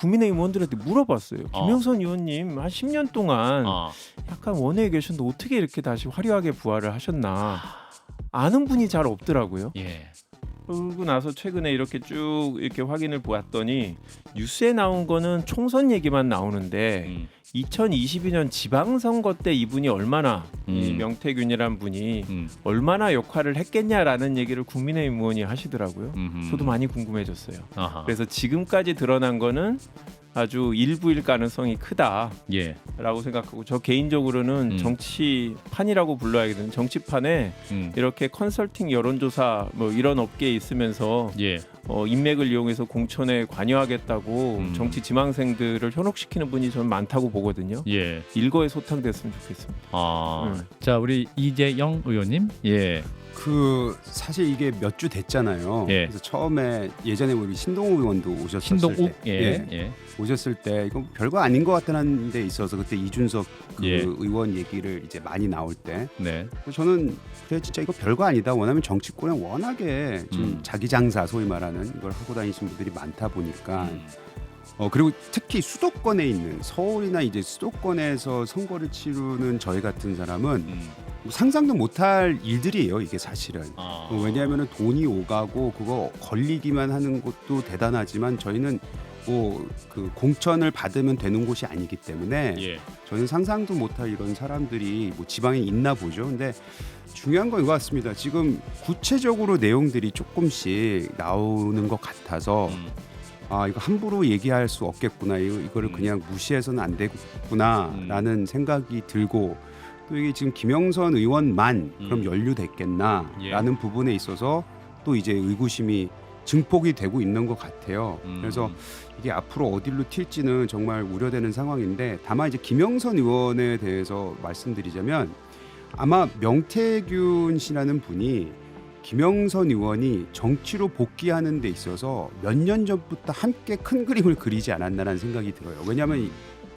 국민의힘 의원들한테 물어봤어요. 김영선 의원님 한 10년 동안 약간 원외에 계셨는데 어떻게 이렇게 다시 화려하게 부활을 하셨나 아는 분이 잘 없더라고요. 예. 그러고 나서 최근에 이렇게 쭉 이렇게 확인을 보았더니 뉴스에 나온 거는 총선 얘기만 나오는데 2022년 지방선거 때 이분이 얼마나 이 명태균이란 분이 얼마나 역할을 했겠냐라는 얘기를 국민의힘 의원이 하시더라고요. 저도 많이 궁금해졌어요. 아하. 그래서 지금까지 드러난 거는 아주 일부일 가능성이 크다라고 예. 생각하고 저 개인적으로는 정치판이라고 불러야겠는 정치판에 이렇게 컨설팅 여론조사 뭐 이런 업계에 있으면서 예. 인맥을 이용해서 공천에 관여하겠다고 정치 지망생들을 현혹시키는 분이 저는 많다고 보거든요. 예. 일거에 소탕됐으면 좋겠습니다. 자, 우리 이재영 의원님. 예. 그 사실 이게 몇 주 됐잖아요. 예. 그래서 처음에 예전에 우리 신동욱 의원도 오셨을 신동욱. 때, 예. 오셨을 때 이거 별거 아닌 것 같다는 데 있어서 그때 이준석 그 예. 의원 얘기를 이제 많이 나올 때 네. 저는 그래 진짜 이거 별거 아니다. 왜냐하면 정치권에 워낙에 좀 자기 장사 소위 말하는 이걸 하고 다니시는 분들이 많다 보니까 그리고 특히 수도권에 있는 서울이나 이제 수도권에서 선거를 치르는 저희 같은 사람은 상상도 못할 일들이에요. 이게 사실은. 왜냐하면 돈이 오가고 그거 걸리기만 하는 것도 대단하지만 저희는 뭐 그 공천을 받으면 되는 곳이 아니기 때문에 예. 저는 상상도 못할 이런 사람들이 뭐 지방에 있나 보죠. 근데 중요한 건 이거 같습니다. 지금 구체적으로 내용들이 조금씩 나오는 것 같아서 이거 함부로 얘기할 수 없겠구나. 이거를 그냥 무시해서는 안 되겠구나라는 생각이 들고 또 이게 지금 김영선 의원만 그럼 연루됐겠나라는 부분에 있어서 또 이제 의구심이 증폭이 되고 있는 것 같아요. 그래서 이게 앞으로 어디로 튈지는 정말 우려되는 상황인데 다만 이제 김영선 의원에 대해서 말씀드리자면 아마 명태균 씨라는 분이 김영선 의원이 정치로 복귀하는 데 있어서 몇 년 전부터 함께 큰 그림을 그리지 않았나라는 생각이 들어요. 왜냐하면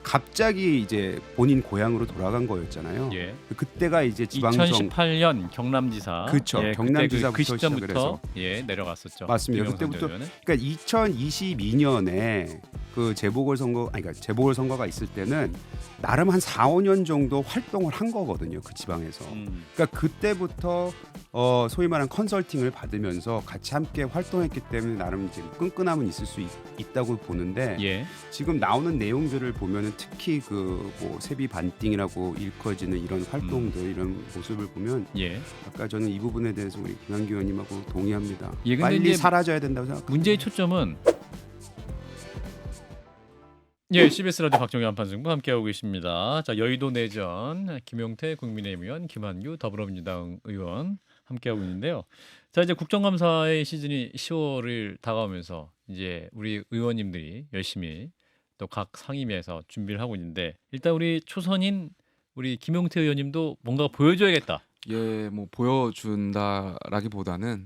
갑자기 이제 본인 고향으로 돌아간 거였잖아요. 예. 그때가 이제 지방선 2018년 경남지사. 그렇죠. 예, 경남지사부터 그 시점부터 시작을 해서. 내려갔었죠. 맞습니다. 그때부터 그러니까 2022년에 그 재보궐선거가 있을 때는 나름 한 4, 5년 정도 활동을 한 거거든요. 그 지방에서. 그러니까 그때부터 소위 말하는 컨설팅을 받으면서 같이 함께 활동했기 때문에 나름 이제 끈끈함은 있을 수 있다고 보는데 예. 지금 나오는 내용들을 보면은 특히 그 뭐 세비 반띵이라고 일컬어지는 이런 활동들 이런 모습을 보면 예. 아까 저는 이 부분에 대해서 우리 김한기 의원님하고 동의합니다. 예, 근데 빨리 이제 사라져야 된다고 생각합니다. 문제의 초점은 CBS 라디오 박정희 한판승부 함께하고 계십니다. 자, 여의도 내전 김용태 국민의힘 의원, 김한규 더불어민주당 의원 함께하고 있는데요. 자, 이제 국정감사의 시즌이 10월을 다가오면서 이제 우리 의원님들이 열심히 또 각 상임위에서 준비를 하고 있는데 일단 우리 초선인 우리 김용태 의원님도 뭔가 보여줘야겠다. 예, 뭐 보여준다라기보다는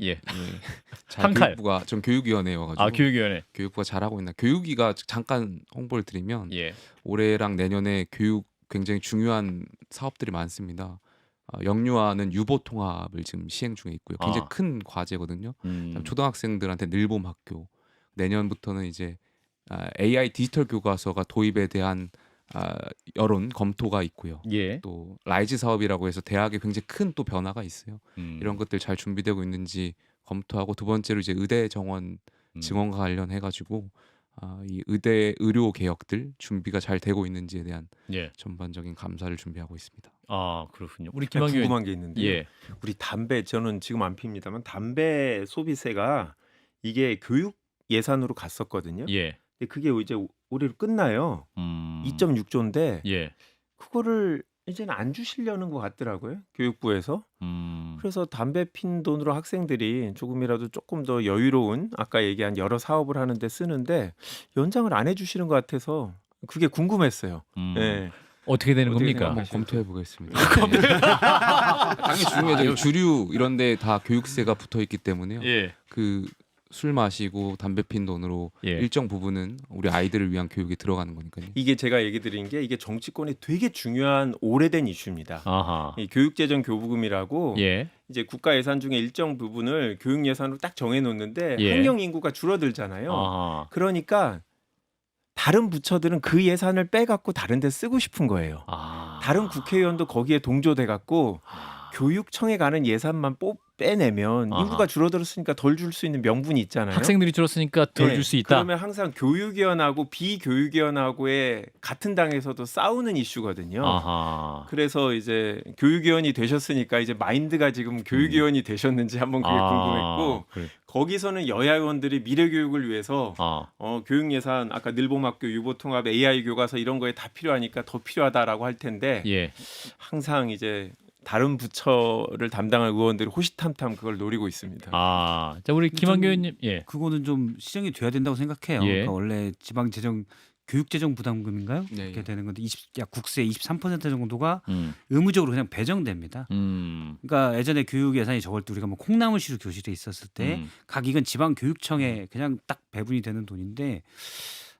한 칼. 교육부가 전 교육위원회여가지고 교육위원회. 교육부가 잘하고 있나. 교육위가 잠깐 홍보를 드리면 올해랑 내년에 교육 굉장히 중요한 사업들이 많습니다. 영유아는 유보 통합을 지금 시행 중에 있고요. 굉장히 큰 과제거든요. 초등학생들한테 늘봄 학교. 내년부터는 이제 AI 디지털 교과서가 도입에 대한 여론 검토가 있고요. 또 라이즈 사업이라고 해서 대학에 굉장히 큰 또 변화가 있어요. 이런 것들 잘 준비되고 있는지 검토하고 두 번째로 이제 의대 정원 증원과 관련해가지고 이 의대 의료 개혁들 준비가 잘 되고 있는지에 대한 전반적인 감사를 준비하고 있습니다. 그렇군요. 우리 김한규 궁금한 게 있는데 우리 담배 저는 지금 안 핍니다만 담배 소비세가 이게 교육 예산으로 갔었거든요. 근데 그게 이제 올해로 끝나요. 2.6조인데 그거를 이제는 안 주시려는 것 같더라고요. 교육부에서. 그래서 담배 핀 돈으로 학생들이 조금이라도 조금 더 여유로운 아까 얘기한 여러 사업을 하는데 쓰는데 연장을 안 해주시는 것 같아서 그게 궁금했어요. 어떻게 되는 겁니까? 한번 검토해 보겠습니다. 당연히 중요해요. 주류 이런데 다 교육세가 붙어 있기 때문에요. 그 술 마시고 담배 핀 돈으로 일정 부분은 우리 아이들을 위한 교육에 들어가는 거니까요. 이게 제가 얘기 드린 게 이게 정치권에 되게 중요한 오래된 이슈입니다. 이 교육재정 교부금이라고 이제 국가 예산 중에 일정 부분을 교육 예산으로 딱 정해 놓는데 학령 인구가 줄어들잖아요. 그러니까 다른 부처들은 그 예산을 빼갖고 다른 데 쓰고 싶은 거예요. 다른 국회의원도 거기에 동조돼 갖고 교육청에 가는 예산만 빼내면 아하. 인구가 줄어들었으니까 덜 줄 수 있는 명분이 있잖아요. 학생들이 줄었으니까 덜 네, 줄 수 있다. 그러면 항상 교육위원하고 비교육위원하고의 같은 당에서도 싸우는 이슈거든요. 아하. 그래서 이제 교육위원이 되셨으니까 이제 마인드가 지금 교육위원이 되셨는지 한번 그게 궁금했고 그래. 거기서는 여야 의원들이 미래 교육을 위해서 교육 예산 아까 늘봄학교 유보통합 AI 교과서 이런 거에 다 필요하니까 더 필요하다라고 할 텐데 예. 항상 이제 다른 부처를 담당할 의원들이 호시탐탐 그걸 노리고 있습니다. 자 우리 김한규 의원님, 예. 그거는 좀 시정이 돼야 된다고 생각해요. 예. 그러니까 원래 지방 재정 교육 재정 부담금인가요? 네, 이렇게 예. 되는 건데 약 국세 23% 정도가 음. 의무적으로 그냥 배정됩니다. 그러니까 예전에 교육 예산이 적을 때 우리가 뭐 콩나물시루 교실에 있었을 때 각 이건 지방 교육청에 그냥 딱 배분이 되는 돈인데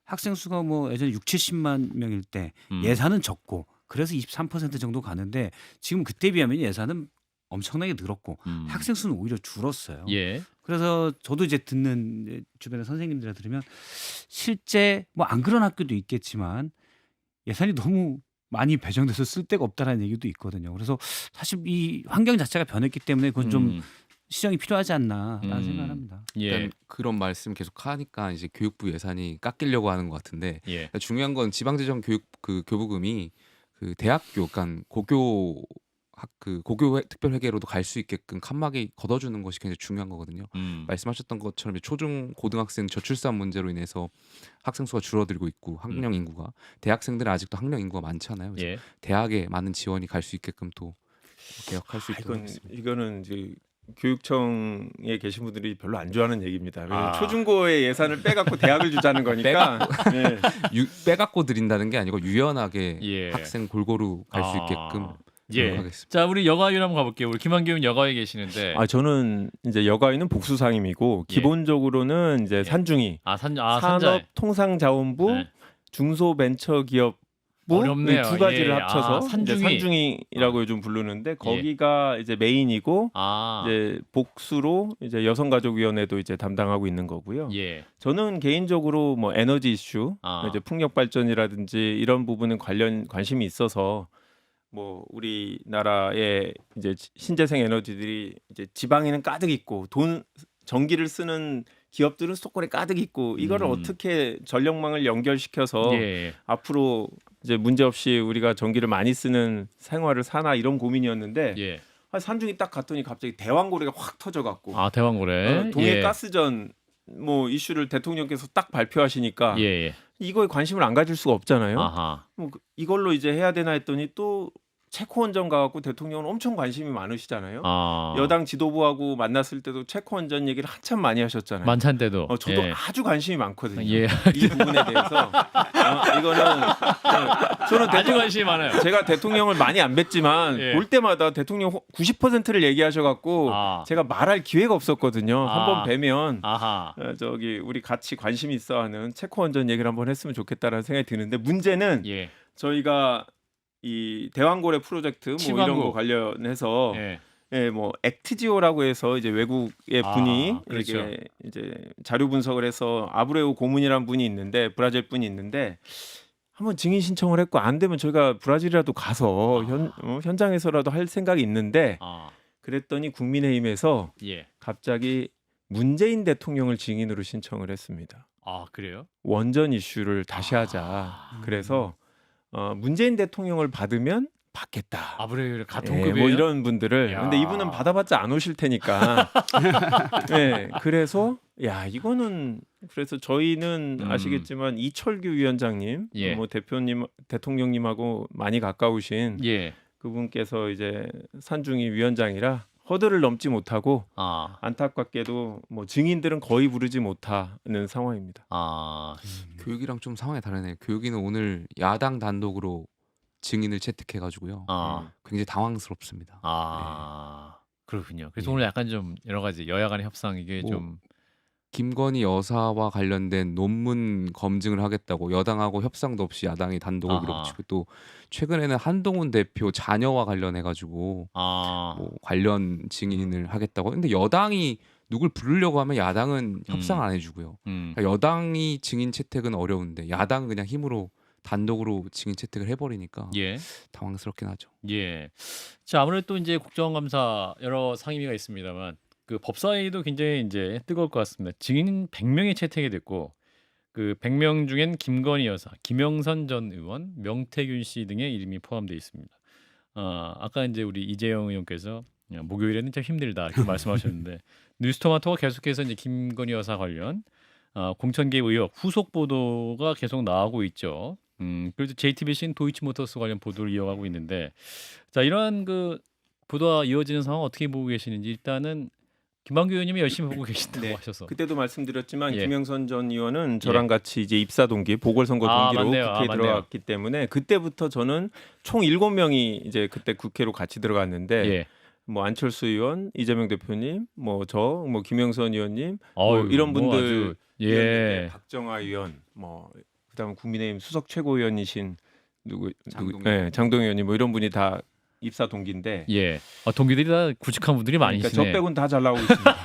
학생 수가 뭐 예전에 6,70만 명일 때 예산은 적고 그래서 23% 정도 가는데 지금 그때 비하면 예산은 엄청나게 늘었고 학생 수는 오히려 줄었어요. 예. 그래서 저도 이제 듣는 이제 주변의 선생님들 들으면 실제 뭐 안 그런 학교도 있겠지만 예산이 너무 많이 배정돼서 쓸 데가 없다라는 얘기도 있거든요. 그래서 사실 이 환경 자체가 변했기 때문에 그건 좀 시정이 필요하지 않나라는 생각을 합니다. 예. 일단 그런 말씀 계속 하니까 이제 교육부 예산이 깎이려고 하는 것 같은데 예. 중요한 건 지방재정 교육 그 교부금이 그 대학교, 그러니까 고교 특별회계로도 갈 수 있게끔 칸막이 걷어주는 것이 굉장히 중요한 거거든요. 말씀하셨던 것처럼 이제 초중 고등학생 저출산 문제로 인해서 학생 수가 줄어들고 있고 학령 인구가 대학생들은 아직도 학령 인구가 많잖아요. 그래서 예. 대학에 많은 지원이 갈 수 있게끔 또 개혁할 수 있도록 하겠습니다. 이거는 이제 교육청에 계신 분들이 별로 안 좋아하는 얘기입니다. 왜냐면 초중고의 예산을 빼갖고 대학을 주자는 거니까 예. 빼갖고 드린다는 게 아니고 유연하게 예. 학생 골고루 갈 수 있게끔 예. 노력하겠습니다. 자 우리 여가위원 한번 가볼게요. 우리 김한규 의원 여가위에 계시는데. 저는 이제 여가위는 복수 상임이고 예. 기본적으로는 이제 산중위 산업통상자원부 네. 중소벤처기업부 어렵네요. 두 가지를 예. 합쳐서 이제 산중위. 산중위라고 요즘 부르는데 거기가 이제 메인이고 이제 복수로 이제 여성가족위원회도 이제 담당하고 있는 거고요. 예. 저는 개인적으로 뭐 에너지 이슈, 이제 풍력 발전이라든지 이런 부분은 관심이 있어서 뭐 우리나라의 이제 신재생 에너지들이 이제 지방에는 가득 있고 전기를 쓰는 기업들은 수도권에 가득 있고 이거를 어떻게 전력망을 연결시켜서 예. 앞으로 이제 문제 없이 우리가 전기를 많이 쓰는 생활을 사나 이런 고민이었는데 예. 산중이 딱 갔더니 갑자기 대왕고래가 확 터져갖고 대왕고래. 동해 예. 가스전 뭐 이슈를 대통령께서 딱 발표하시니까 예. 이거에 관심을 안 가질 수가 없잖아요. 아하. 뭐 이걸로 이제 해야 되나 했더니 또 체코원전 가갖고 대통령은 엄청 관심이 많으시잖아요. 여당 지도부하고 만났을 때도 체코원전 얘기를 한참 많이 하셨잖아요. 만찬 때도. 저도 예. 아주 관심이 많거든요. 예. 이 부분에 대해서 이거는 저는 아주 관심이 많아요. 제가 대통령을 많이 안 뵀지만 예. 볼 때마다 대통령 90%를 얘기하셔갖고 제가 말할 기회가 없었거든요. 한번 뵈면 저기 우리 같이 관심 있어하는 체코원전 얘기를 한번 했으면 좋겠다라는 생각이 드는데 문제는 예. 저희가 이 대왕고래 프로젝트 뭐 치광구. 이런 거 관련해서 예. 뭐 액트지오라고 해서 이제 외국의 분이 그렇죠. 이렇게 이제 자료 분석을 해서 아브레우 고문이라는 분이 있는데 브라질 분이 있는데 한번 증인 신청을 했고 안 되면 저희가 브라질이라도 가서 현장에서라도 할 생각이 있는데 그랬더니 국민의힘에서 예. 갑자기 문재인 대통령을 증인으로 신청을 했습니다. 그래요? 원전 이슈를 다시 하자. 그래서 문재인 대통령을 받으면 받겠다. 아브레유를 같은 급이에요? 뭐 이런 분들을. 근데 이분은 받아봤자 안 오실 테니까. 네, 그래서 이거는 그래서 저희는 아시겠지만 이철규 위원장님, 뭐 대통령님하고 많이 가까우신 그분께서 이제 산중위 위원장이라 허들을 넘지 못하고 안타깝게도 뭐 증인들은 거의 부르지 못하는 상황입니다. 교육이랑 좀 상황이 다르네요. 교육위는 오늘 야당 단독으로 증인을 채택해가지고요. 굉장히 당황스럽습니다. 그렇군요. 그래서 오늘 약간 좀 여러 가지 여야 간의 협상 이게 좀 김건희 여사와 관련된 논문 검증을 하겠다고 여당하고 협상도 없이 야당이 단독을 밀어붙이고 또 최근에는 한동훈 대표 자녀와 관련해가지고 뭐 관련 증인을 하겠다고. 근데 여당이 누굴 부르려고 하면 야당은 협상 안 해주고요. 그러니까 여당이 증인 채택은 어려운데 야당은 그냥 힘으로 단독으로 증인 채택을 해버리니까 예. 당황스럽긴 하죠. 예. 자, 아무래도 또 이제 국정감사 여러 상임위가 있습니다만 그 법사위도 굉장히 이제 뜨거울 것 같습니다. 증인 100명이 채택이 됐고 그 100명 중엔 김건희 여사, 김영선 전 의원, 명태균 씨 등의 이름이 포함되어 있습니다. 아까 이제 우리 이재영 의원께서 목요일에는 참 힘들다 이렇게 말씀하셨는데 뉴스토마토가 계속해서 이제 김건희 여사 관련 공천 개입 의혹 후속 보도가 계속 나오고 있죠. 그래도 JTBC는 도이치모터스 관련 보도를 이어가고 있는데 자 이러한 그 보도가 이어지는 상황 어떻게 보고 계시는지 일단은 김만규 의원님이 열심히 보고 계신다고 네. 하셔서 그때도 말씀드렸지만 예. 김영선 전 의원은 저랑 같이 이제 입사 동기 보궐선거 동기로 맞네요. 국회에 맞네요. 들어갔기 때문에 그때부터 저는 총 7명이 이제 그때 국회로 같이 들어갔는데 예. 뭐 안철수 의원, 이재명 대표님, 뭐 저, 뭐 김영선 의원님, 어휴, 뭐 이런 뭐 분들, 아주, 예. 박정아 의원, 뭐 그다음 국민의힘 수석 최고위원이신 장동영. 장동영 의원님 뭐 이런 분이 다 입사 동기인데. 예. 동기들이 다 구직한 분들이 그러니까 많으시네. 저 빼고는 다 잘 나오고 있습니다.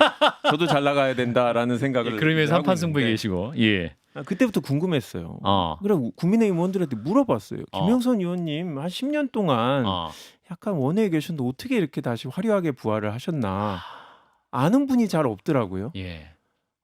저도 잘 나가야 된다라는 생각을 예, 그러면서 하고 한판 승부에 있는데 계시고. 예. 그때부터 궁금했어요. 어. 그래 국민의힘 의원들한테 물어봤어요. 어. 김영선 의원님 한 10년 동안 어. 약간 원외에 계셨는데 어떻게 이렇게 다시 화려하게 부활을 하셨나 아는 분이 잘 없더라고요. 예.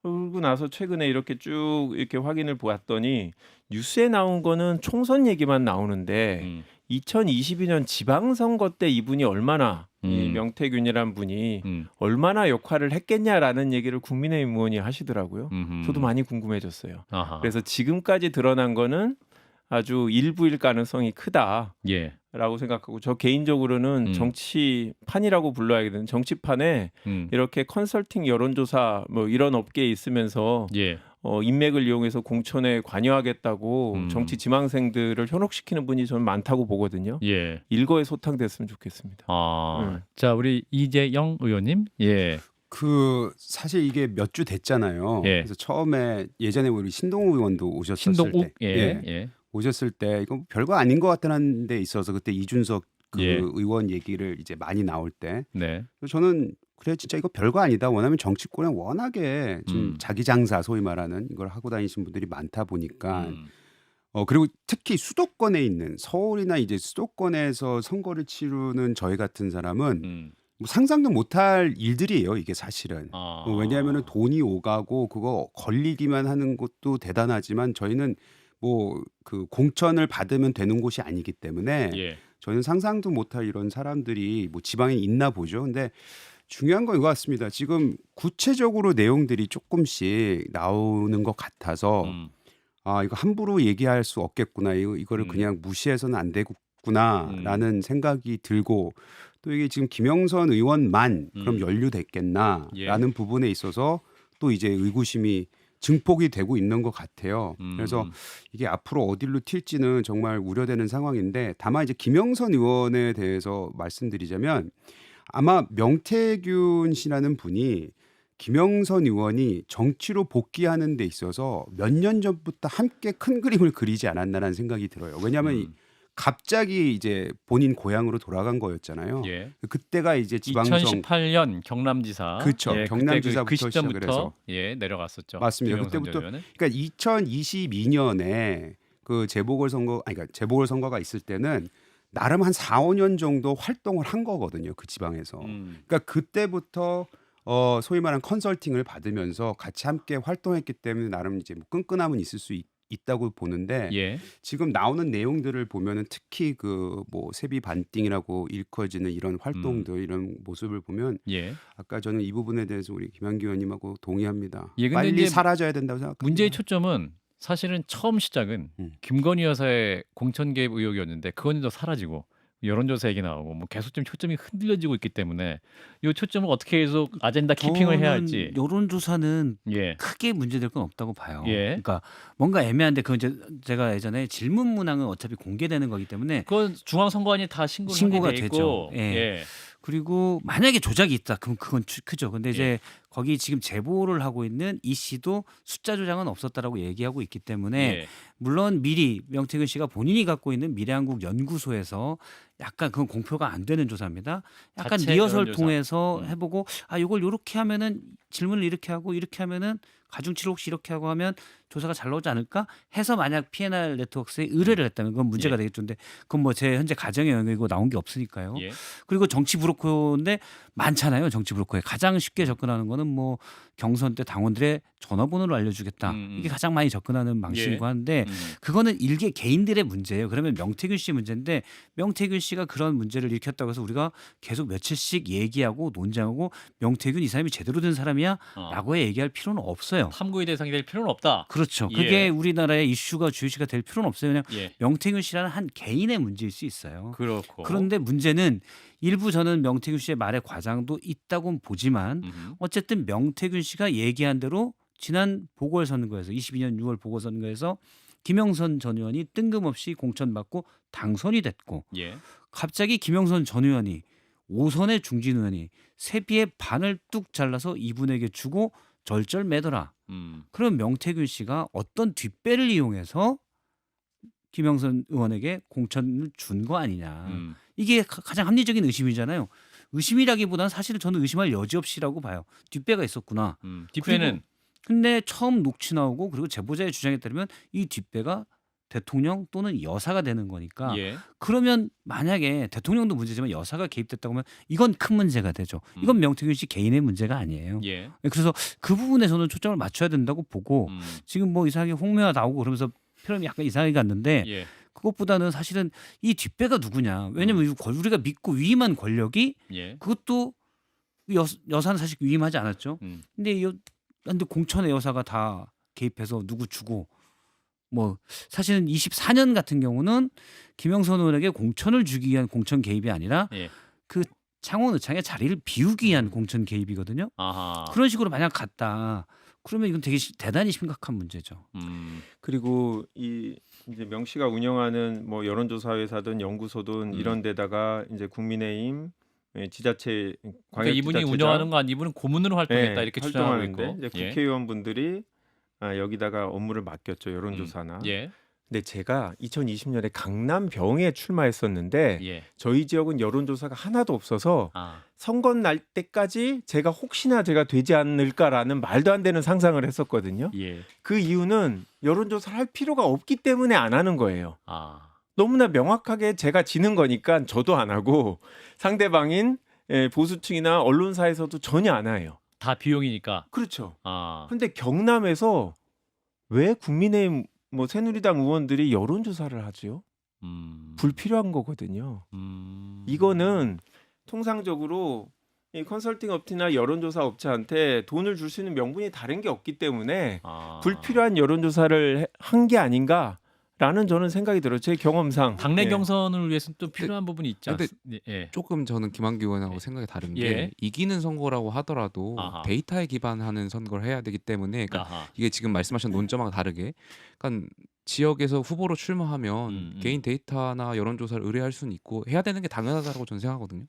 그러고 나서 최근에 이렇게 쭉 이렇게 확인을 보았더니 뉴스에 나온 거는 총선 얘기만 나오는데 2022년 지방선거 때 이분이 얼마나 이 명태균이란 분이 얼마나 역할을 했겠냐라는 얘기를 국민의힘 의원이 하시더라고요. 저도 많이 궁금해졌어요. 아하. 그래서 지금까지 드러난 거는 아주 일부일 가능성이 크다라고 예. 생각하고 저 개인적으로는 정치판이라고 불러야겠는 정치판에 이렇게 컨설팅 여론조사 뭐 이런 업계에 있으면서 예. 인맥을 이용해서 공천에 관여하겠다고 정치 지망생들을 현혹시키는 분이 저는 많다고 보거든요. 예. 일거에 소탕됐으면 좋겠습니다. 자, 우리 이재영 의원님. 예. 그 사실 이게 몇 주 됐잖아요. 예. 그래서 처음에 예전에 우리 신동욱 의원도 오셨을 신동욱. 때, 예. 오셨을 때 이거 별거 아닌 것 같다는 데 있어서 그때 이준석 그 예. 의원 얘기를 이제 많이 나올 때 네. 저는 그래 진짜 이거 별거 아니다. 왜냐하면 정치권에 워낙에 좀 자기 장사 소위 말하는 이걸 하고 다니신 분들이 많다 보니까 그리고 특히 수도권에 있는 서울이나 이제 수도권에서 선거를 치르는 저희 같은 사람은 뭐 상상도 못할 일들이에요. 이게 사실은. 왜냐하면 돈이 오가고 그거 걸리기만 하는 것도 대단하지만 저희는 뭐 그 공천을 받으면 되는 곳이 아니기 때문에 예. 저는 상상도 못할 이런 사람들이 뭐 지방에 있나 보죠. 근데 중요한 건 이거 같습니다. 지금 구체적으로 내용들이 조금씩 나오는 것 같아서 이거 함부로 얘기할 수 없겠구나. 이거를 그냥 무시해서는 안 되겠구나라는 생각이 들고 또 이게 지금 김영선 의원만 그럼 연루됐겠나라는 부분에 있어서 또 이제 의구심이 증폭이 되고 있는 것 같아요. 그래서 이게 앞으로 어디로 튈지는 정말 우려되는 상황인데 다만 이제 김영선 의원에 대해서 말씀드리자면 아마 명태균 씨라는 분이 김영선 의원이 정치로 복귀하는 데 있어서 몇 년 전부터 함께 큰 그림을 그리지 않았나라는 생각이 들어요. 왜냐하면 갑자기 이제 본인 고향으로 돌아간 거였잖아요. 예. 그때가 이제 지방선 2018년 경남지사. 그렇죠. 예, 경남지사부터 그 시점부터 시작을 해서. 내려갔었죠. 맞습니다. 김영선 그때부터 전 의원은. 그러니까 2022년에 그 재보궐선거 그러니까 재보궐선거가 있을 때는 나름 한 4, 5년 정도 활동을 한 거거든요. 그 지방에서. 그러니까 그때부터 소위 말하는 컨설팅을 받으면서 같이 함께 활동했기 때문에 나름 이제 뭐 끈끈함은 있을 수 있다고 보는데 예. 지금 나오는 내용들을 보면은 특히 그 뭐 세비 반띵이라고 일컬어지는 이런 활동들 이런 모습을 보면 예. 아까 저는 이 부분에 대해서 우리 김한규 의원님하고 동의합니다. 예, 근데 빨리 이제 사라져야 된다고 생각합니다. 문제의 초점은 사실은 처음 시작은 김건희 여사의 공천 개입 의혹이었는데 그건 또 사라지고 여론조사 얘기 나오고 뭐 계속 좀 초점이 흔들려지고 있기 때문에 이 초점을 어떻게 계속 아젠다 키핑을 해야 할지. 여론조사는 예. 크게 문제될 건 없다고 봐요. 예. 그러니까 뭔가 애매한데 그건 이제 제가 예전에 질문 문항은 어차피 공개되는 거기 때문에 그건 중앙선관위 다 신고가 되죠. 있고. 예. 그리고 만약에 조작이 있다 그럼 그건 크죠. 근데 이제 거기 지금 제보를 하고 있는 이 씨도 숫자 조작은 없었다라고 얘기하고 있기 때문에 예. 물론 미리 명태균 씨가 본인이 갖고 있는 미래한국 연구소에서 약간 그건 공표가 안 되는 조사입니다. 약간 자체 리허설 여론조사. 통해서 해보고 이걸 요렇게 하면은 질문을 이렇게 하고 이렇게 하면은 가중치를 혹시 이렇게 하고 하면 조사가 잘 나오지 않을까 해서 만약 P&R 네트워크스에 의뢰를 했다면 그건 문제가 예. 되겠죠. 근데 그건 뭐 제 현재 가정의 영역이고 나온 게 없으니까요. 예. 그리고 정치 브로커인데 많잖아요. 정치 브로커에 가장 쉽게 접근하는 거는 뭐 경선 때 당원들의 전화번호를 알려주겠다. 이게 가장 많이 접근하는 방식이고 예. 한데 그거는 일개 개인들의 문제예요. 그러면 명태균 씨 문제인데 명태균 씨가 그런 문제를 일으켰다고 해서 우리가 계속 며칠씩 얘기하고 논쟁하고 명태균 이 사람이 제대로 된 사람이야? 라고 얘기할 필요는 없어요. 탐구의 대상이 될 필요는 없다. 그렇죠. 예. 그게 우리나라의 이슈가 주요시가 될 필요는 없어요. 그냥 예. 명태균 씨라는 한 개인의 문제일 수 있어요. 그렇고. 그런데 문제는 일부 저는 명태균 씨의 말의 과장도 있다고 보지만 어쨌든 명태균 씨가 얘기한 대로 지난 보궐선거에서 22년 6월 보궐선거에서 김영선 전 의원이 뜬금없이 공천받고 당선이 됐고 예. 갑자기 김영선 전 의원이 오선의 중진 의원이 세비의 반을 뚝 잘라서 이분에게 주고 절절매더라. 그럼 명태균 씨가 어떤 뒷배를 이용해서 김영선 의원에게 공천을 준 거 아니냐. 이게 가장 합리적인 의심이잖아요. 의심이라기보다는 사실 저는 의심할 여지 없이라고 봐요. 뒷배가 있었구나. 뒷배는 근데 처음 녹취 나오고 그리고 제보자의 주장에 따르면 이 뒷배가 대통령 또는 여사가 되는 거니까 예. 그러면 만약에 대통령도 문제지만 여사가 개입됐다고 하면 이건 큰 문제가 되죠. 이건 명태균 씨 개인의 문제가 아니에요. 예. 그래서 그 부분에 저는 초점을 맞춰야 된다고 보고 지금 뭐 이상하게 홍매화 나오고 그러면서 표현이 약간 이상하게 갔는데 예. 그것보다는 사실은 이 뒷배가 누구냐. 왜냐면 우리가 믿고 위임한 권력이 예. 그것도 여사는 사실 위임하지 않았죠. 근데 공천의 여사가 다 개입해서 누구 주고 뭐 사실은 24년 같은 경우는 김영선 의원에게 공천을 주기 위한 공천 개입이 아니라 예. 그 창원 의창의 자리를 비우기 위한 공천 개입이거든요. 아하. 그런 식으로 만약 갔다 그러면 이건 되게 대단히 심각한 문제죠. 그리고 이제 명 씨가 운영하는 뭐 여론조사 회사든 연구소든 이런 데다가 이제 국민의힘 지자체 그러니까 이분이 광역지자체장 운영하는 거 아니 이분은 고문으로 활동했다 이렇게 주장하고 활동하는데 있고. 이제 국회의원분들이 여기다가 업무를 맡겼죠. 여론조사나. 예. 근데 제가 2020년에 강남병에 출마했었는데 예. 저희 지역은 여론조사가 하나도 없어서 아. 선거 날 때까지 제가 혹시나 제가 되지 않을까라는 말도 안 되는 상상을 했었거든요. 예. 그 이유는 여론조사를 할 필요가 없기 때문에 안 하는 거예요. 아. 너무나 명확하게 제가 지는 거니까 저도 안 하고 상대방인 보수층이나 언론사에서도 전혀 안 해요. 다 비용이니까. 그렇죠. 아. 근데 경남에서 왜 국민의힘 뭐 새누리당 의원들이 여론조사를 하지요? 불필요한 거거든요. 이거는 통상적으로 이 컨설팅 업체나 여론조사 업체한테 돈을 줄 수 있는 명분이 다른 게 없기 때문에 불필요한 여론조사를 한 게 아닌가라는 저는 생각이 들어요. 제 경험상. 당내 예. 경선을 위해서는 또 필요한 부분이 있지 근데 않습니까? 예. 조금 저는 김한규 의원하고 예. 생각이 다른 예. 게 이기는 선거라고 하더라도 아하. 데이터에 기반하는 선거를 해야 되기 때문에 그러니까 아하. 이게 지금 말씀하신 논점하고 다르게 그러니까 지역에서 후보로 출마하면 개인 데이터나 여론조사를 의뢰할 수는 있고 해야 되는 게 당연하다고 저는 생각하거든요.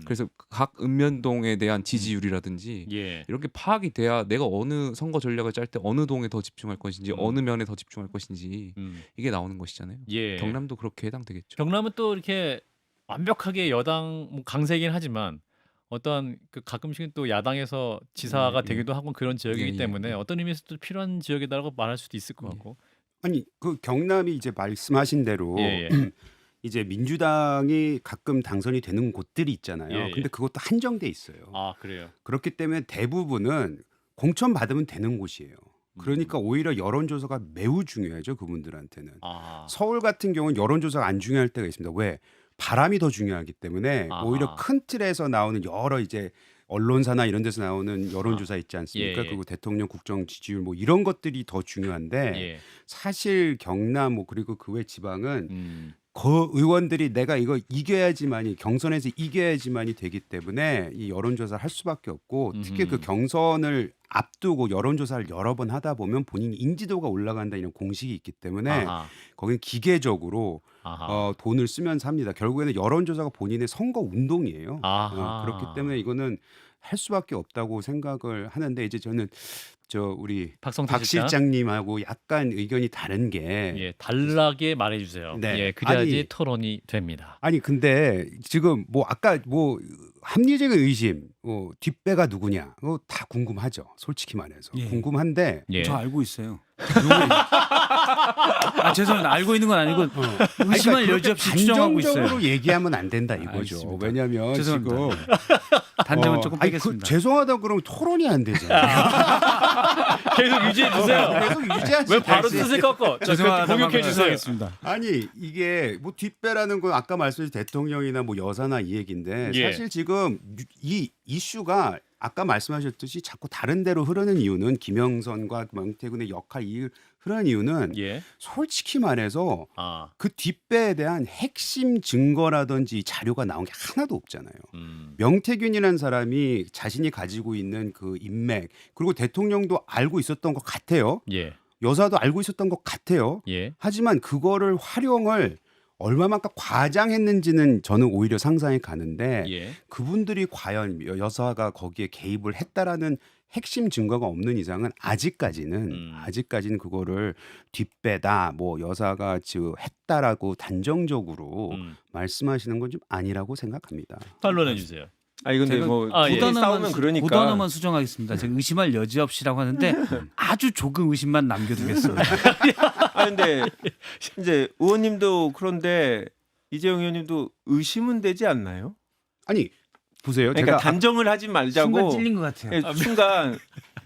그래서 각 읍면동에 대한 지지율이라든지 예. 이런 게 파악이 돼야 내가 어느 선거 전략을 짤 때 어느 동에 더 집중할 것인지 어느 면에 더 집중할 것인지 이게 나오는 것이잖아요. 예. 경남도 그렇게 해당되겠죠. 경남은 또 이렇게 완벽하게 여당 뭐 강세긴 하지만 어떤 그 가끔씩은 또 야당에서 지사가 되기도 하고 그런 지역이기 예, 때문에 어떤 의미에서 또 필요한 지역이다라고 말할 수도 있을 것 같고. 아니 그 경남이 이제 말씀하신 대로 예, 이제 민주당이 가끔 당선이 되는 곳들이 있잖아요. 예, 예. 근데 그것도 한정돼 있어요. 아 그래요. 그렇기 때문에 대부분은 공천 받으면 되는 곳이에요. 그러니까 오히려 여론조사가 매우 중요하죠. 그분들한테는. 아. 서울 같은 경우는 여론조사가 안 중요할 때가 있습니다. 왜? 바람이 더 중요하기 때문에 아하. 오히려 큰 틀에서 나오는 여러 이제 언론사나 이런 데서 나오는 여론조사 있지 않습니까? 예, 예. 그리고 대통령 국정 지지율 뭐 이런 것들이 더 중요한데 예. 사실 경남 뭐 그리고 그 외 지방은 음. 의원들이 내가 이거 이겨야지만이 경선에서 이겨야지만이 되기 때문에 이 여론조사를 할 수밖에 없고 특히 그 경선을 앞두고 여론조사를 여러 번 하다 보면 본인 인지도가 올라간다 이런 공식이 있기 때문에 아하. 거긴 기계적으로 아하. 돈을 쓰면서 합니다. 결국에는 여론조사가 본인의 선거 운동이에요. 아하. 그렇기 때문에 이거는 할 수밖에 없다고 생각을 하는데 이제 저는 우리 박성태 박 실장님하고 약간 의견이 다른 게 예, 달라게 말해주세요. 네. 예, 그래야지 아니, 토론이 됩니다. 아니 근데 지금 뭐 아까 뭐 합리적인 의심, 뒷배가 누구냐, 다 궁금하죠. 솔직히 말해서 예. 궁금한데 예. 저 알고 있어요. 죄송합니다. 알고 있는 건 아니고 의심할 그러니까 여지 없이 추정하고 있어요. 단정적으로 얘기하면 안 된다 이거죠. 알겠습니다. 왜냐하면 죄송합니다. 지금 단정은 조금 아니, 빼겠습니다. 죄송하다 그러면 토론이 안 되잖아요. 계속 유지해 주세요. 계속 유지하지. 왜 바로 말지. 뜻을 꺾어? 공격해 주세요. 아니 이게 뭐 뒷배라는 건 아까 말씀하신 대통령이나 뭐 여사나 이 얘기인데 예. 사실 지금 이 이슈가 아까 말씀하셨듯이 자꾸 다른 데로 흐르는 이유는 김영선과 명태균의 역할이 흐르는 이유는 예. 솔직히 말해서 아, 그 뒷배에 대한 핵심 증거라든지 자료가 나온 게 하나도 없잖아요. 명태균이라는 사람이 자신이 가지고 있는 그 인맥 그리고 대통령도 알고 있었던 것 같아요. 예, 여사도 알고 있었던 것 같아요. 예, 하지만 그거를 활용을 얼마만큼 과장했는지는 저는 오히려 상상이 가는데 예. 그분들이 과연 여사가 거기에 개입을 했다라는 핵심 증거가 없는 이상은 아직까지는 그거를 뒷배다 뭐 여사가 지금 했다라고 단정적으로 말씀하시는 건 좀 아니라고 생각합니다. 반론해 주세요. 아니 근데 제가 뭐 예. 싸우면 그러니까 고단어만 수정하겠습니다. 제가 의심할 여지 없이라고 하는데 아주 조금 의심만 남겨두겠습니다. 아 근데 이제 의원님도 그런데 이재용 의원님도 의심은 되지 않나요? 아니 보세요. 그러니까 제가 단정을 하지 순간 말자고 찔린 것 같아요. 예, 순간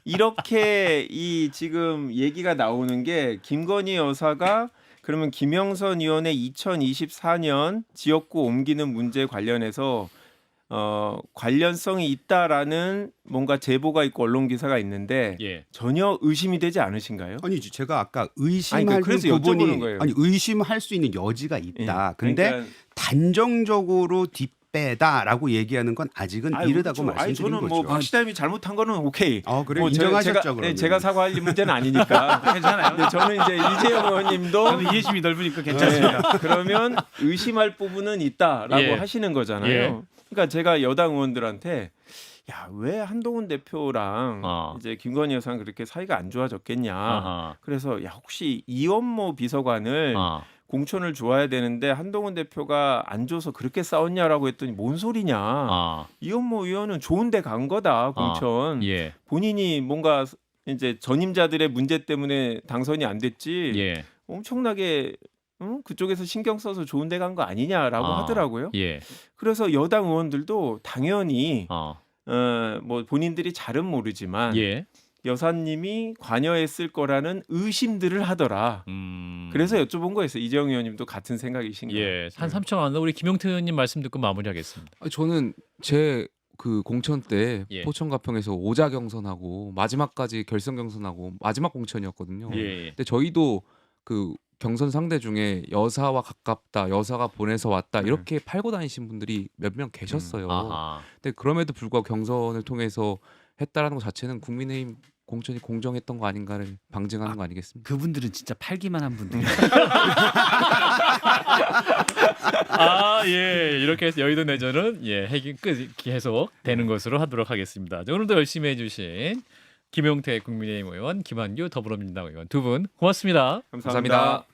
이렇게 이 지금 얘기가 나오는 게 김건희 여사가 그러면 김영선 의원의 2024년 지역구 옮기는 문제 관련해서 관련성이 있다라는 뭔가 제보가 있고 언론 기사가 있는데 예. 전혀 의심이 되지 않으신가요? 아니지 제가 아까 아니, 의심할 그래서 부분이 여쭤보는 거예요. 아니 의심할 수 있는 여지가 있다. 예. 근데 그러니까 단정적으로 뒷배다라고 얘기하는 건 아직은 아이고, 이르다고 그렇죠. 아니, 말씀드린 저는 거죠. 뭐 박시담이 잘못한 거는 오케이. 그래 뭐 인정하셨죠 제가, 그러면. 제가 사과할 문제는 아니니까. 괜찮아요. 근데 저는 이제 이재용 의원님도 저는 이해심이 넓으니까 괜찮습니다. 그러면 의심할 부분은 있다라고 예. 하시는 거잖아요. 예. 그러니까 제가 여당 의원들한테 야, 왜 한동훈 대표랑 이제 김건희 여사는 그렇게 사이가 안 좋아졌겠냐. 아하. 그래서 야, 혹시 이원모 비서관을 공천을 줘야 되는데 한동훈 대표가 안 줘서 그렇게 싸웠냐라고 했더니 뭔 소리냐. 이원모 의원은 좋은 데 간 거다. 공천. 예. 본인이 뭔가 이제 전임자들의 문제 때문에 당선이 안 됐지. 예. 엄청나게 그쪽에서 신경 써서 좋은 데 간 거 아니냐라고 하더라고요. 예. 그래서 여당 의원들도 당연히 뭐 본인들이 잘은 모르지만 예. 여사님이 관여했을 거라는 의심들을 하더라. 그래서 여쭤본 거였어요. 이재용 의원님도 같은 생각이신가요? 예. 한 3초 안 우리 김용태 의원님 말씀 듣고 마무리하겠습니다. 저는 제 그 공천 때 예. 포천 가평에서 오자 경선하고 마지막까지 결선 경선하고 마지막 공천이었거든요. 예. 근데 저희도 그 경선 상대 중에 여사와 가깝다, 여사가 보내서 왔다 이렇게 팔고 다니신 분들이 몇 명 계셨어요. 아하. 근데 그럼에도 불구하고 경선을 통해서 했다라는 것 자체는 국민의힘 공천이 공정했던 거 아닌가를 방증하는 거 아니겠습니까? 그분들은 진짜 팔기만 한 분들. 예. 이렇게 해서 여의도 내전은 핵이 계속 되는 것으로 하도록 하겠습니다. 오늘도 열심히 해주신 김용태 국민의힘 의원, 김한규 더불어민주당 의원 두 분 고맙습니다. 감사합니다.